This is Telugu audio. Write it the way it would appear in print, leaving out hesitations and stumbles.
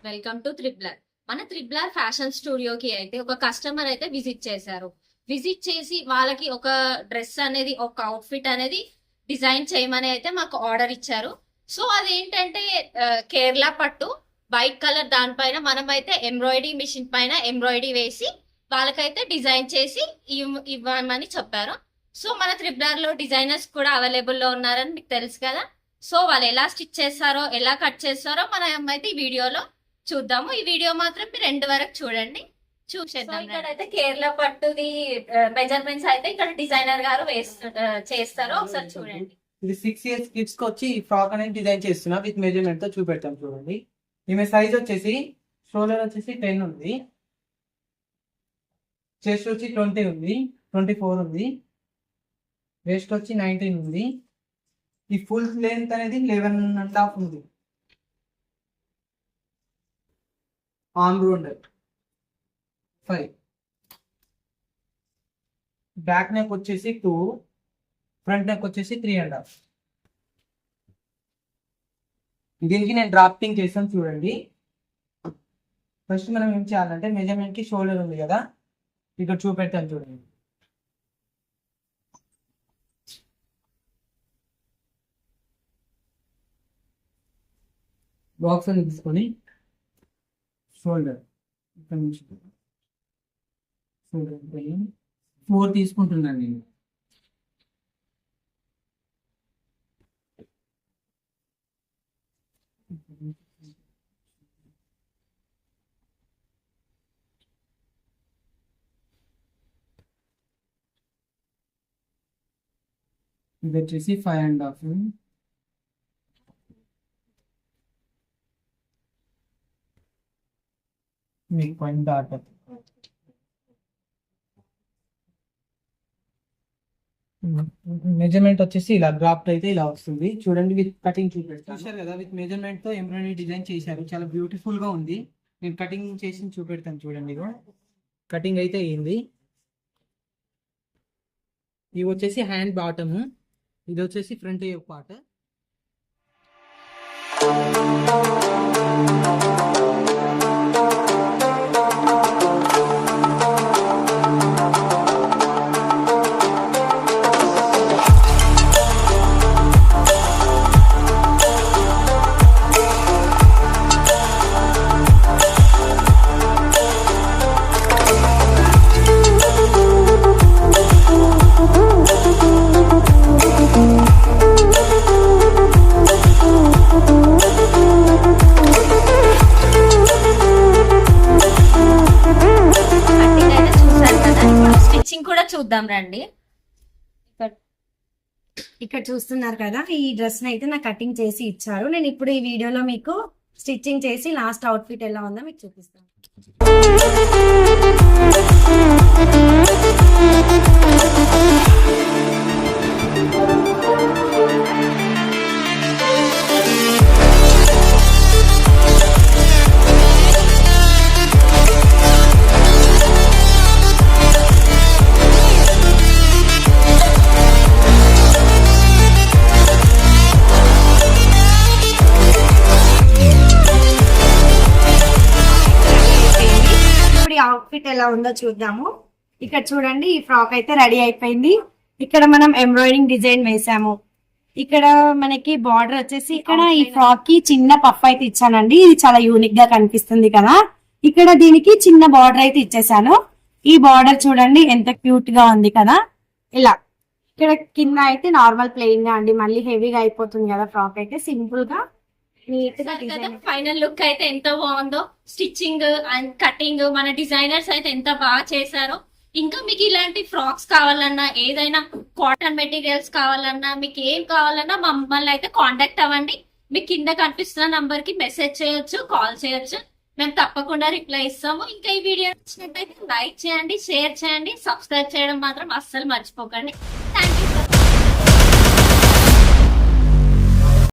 Welcome to త్రిబ్లర్. మన త్రిబ్లర్ ఫ్యాషన్ స్టూడియోకి అయితే ఒక కస్టమర్ అయితే విజిట్ చేశారు. విజిట్ చేసి వాళ్ళకి ఒక డ్రెస్ అనేది, ఒక అవుట్ఫిట్ అనేది డిజైన్ చేయమని అయితే మాకు ఆర్డర్ ఇచ్చారు. సో అదేంటంటే కేరళ పట్టు వైట్ కలర్, దానిపైన మనమైతే ఎంబ్రాయిడరీ మిషన్ పైన ఎంబ్రాయిడరీ వేసి వాళ్ళకైతే డిజైన్ చేసి ఇవ్వమని చెప్పారు. సో మన త్రిబ్లర్ లో డిజైనర్స్ కూడా అవైలబుల్ లో ఉన్నారని మీకు తెలుసు కదా. సో వాళ్ళు ఎలా స్టిచ్ చేస్తారో, ఎలా కట్ చేస్తారో మనం అయితే ఈ వీడియోలో చూద్దాము. ఈ వీడియో మాత్రం మీరు ఎండ్ వరకు చూడండి. చూసేద్దాం. ఇక్కడ అయితే కేరళ పట్టుది మెజర్మెంట్స్ అయితే ఇక్కడ డిజైనర్ గారు చేస్తారు. ఒకసారి చూడండి. ఇది 6 years కిడ్స్ కి వచ్చి ఫ్రాక్ అనేది డిజైన్ చేస్తున్నా విత్ మెజర్మెంట్ తో చూపెడతాం. చూడండి, ఈమె సైజ్ వచ్చేసి షోల్డర్ వచ్చేసి 10 ఉంది, చెస్ట్ వచ్చి 20 ఉంది, 24 ఉంది, వేస్ట్ వచ్చి 19 ఉంది. ఈ ఫుల్ లెంత్ అనేది 11.5 ఉంది. ఆర్మ్ రౌండ్ 5, బ్యాక్ నెక్ వచ్చేసి 2, ఫ్రంట్ నెక్ వచ్చేసి 3.5. దీనికి నేను డ్రాఫ్టింగ్ చేసాను. చూడండి, ఫస్ట్ మనం ఏం చేయాలంటే మెజర్మెంట్ కి షోల్డర్ ఉంది కదా, ఇక్కడ చూపెడతాను. చూడండి, బాక్స్ అని తీసుకొని షోల్డర్ ఇక్కడ నుంచి షోల్డర్ 4 తీసుకుంటున్నాను నేను. ఇది వచ్చేసి 5.5. మీకు పాయింట్ డాట్ మెజర్మెంట్ వచ్చేసి ఇలా డ్రాఫ్ట్ అయితే ఇలా వస్తుంది. చూడండి, విత్ కటింగ్ చూసారు కదా, విత్ మెజర్మెంట్ తో ఎంబ్రాయిడరీ డిజైన్ చేశారు. చాలా బ్యూటిఫుల్ గా ఉంది. నేను కటింగ్ చేసి చూపెడతాను. చూడండి, కటింగ్ అయితే అయింది. ఇవి వచ్చేసి హ్యాండ్ బాటమ్, ఇది వచ్చేసి ఫ్రంట్ పార్ట్. కూడా చూద్దాం రండి. ఇక్కడ చూస్తున్నారు కదా, ఈ డ్రెస్ అయితే నాకు కటింగ్ చేసి ఇచ్చారు. నేను ఇప్పుడు ఈ వీడియోలో మీకు స్టిచ్చింగ్ చేసి లాస్ట్ అవుట్ఫిట్ ఎలా ఉందో మీకు చూపిస్తాను. అవుట్ఫిట్ ఎలా ఉందో చూద్దాము. ఇక్కడ చూడండి, ఈ ఫ్రాక్ అయితే రెడీ అయిపోయింది. ఇక్కడ మనం ఎంబ్రాయిడింగ్ డిజైన్ వేసాము. ఇక్కడ మనకి బార్డర్ వచ్చేసి ఇక్కడ ఈ ఫ్రాక్ కి చిన్న పఫ్ అయితే ఇచ్చానండి. ఇది చాలా యూనిక్ గా కనిపిస్తుంది కదా. ఇక్కడ దీనికి చిన్న బార్డర్ అయితే ఇచ్చేసాను. ఈ బార్డర్ చూడండి ఎంత క్యూట్ గా ఉంది కదా. ఇలా ఇక్కడ కింద అయితే నార్మల్ ప్లెయిన్ గా అండి, మళ్ళీ హెవీగా అయిపోతుంది కదా ఫ్రాక్. అయితే సింపుల్ గా నీట్ గా ఫైనల్ లుక్ అయితే ఎంత బాగుందో. స్టిచ్చింగ్ అండ్ కటింగ్ మన డిజైనర్స్ అయితే ఎంత బాగా చేశారో. ఇంకా మీకు ఇలాంటి ఫ్రాక్స్ కావాలన్నా, ఏదైనా కాటన్ మెటీరియల్స్ కావాలన్నా, మీకు ఏం కావాలన్నా మమ్మల్ని అయితే కాంటాక్ట్ అవ్వండి. మీకు కింద కనిపిస్తున్న నంబర్ కి మెసేజ్ చేయొచ్చు, కాల్ చేయొచ్చు. మేము తప్పకుండా రిప్లై ఇస్తాము. ఇంకా ఈ వీడియో నచ్చినట్టయితే లైక్ చేయండి, షేర్ చేయండి, సబ్స్క్రైబ్ చేయడం మాత్రం అస్సలు మర్చిపోకండి. Thank you.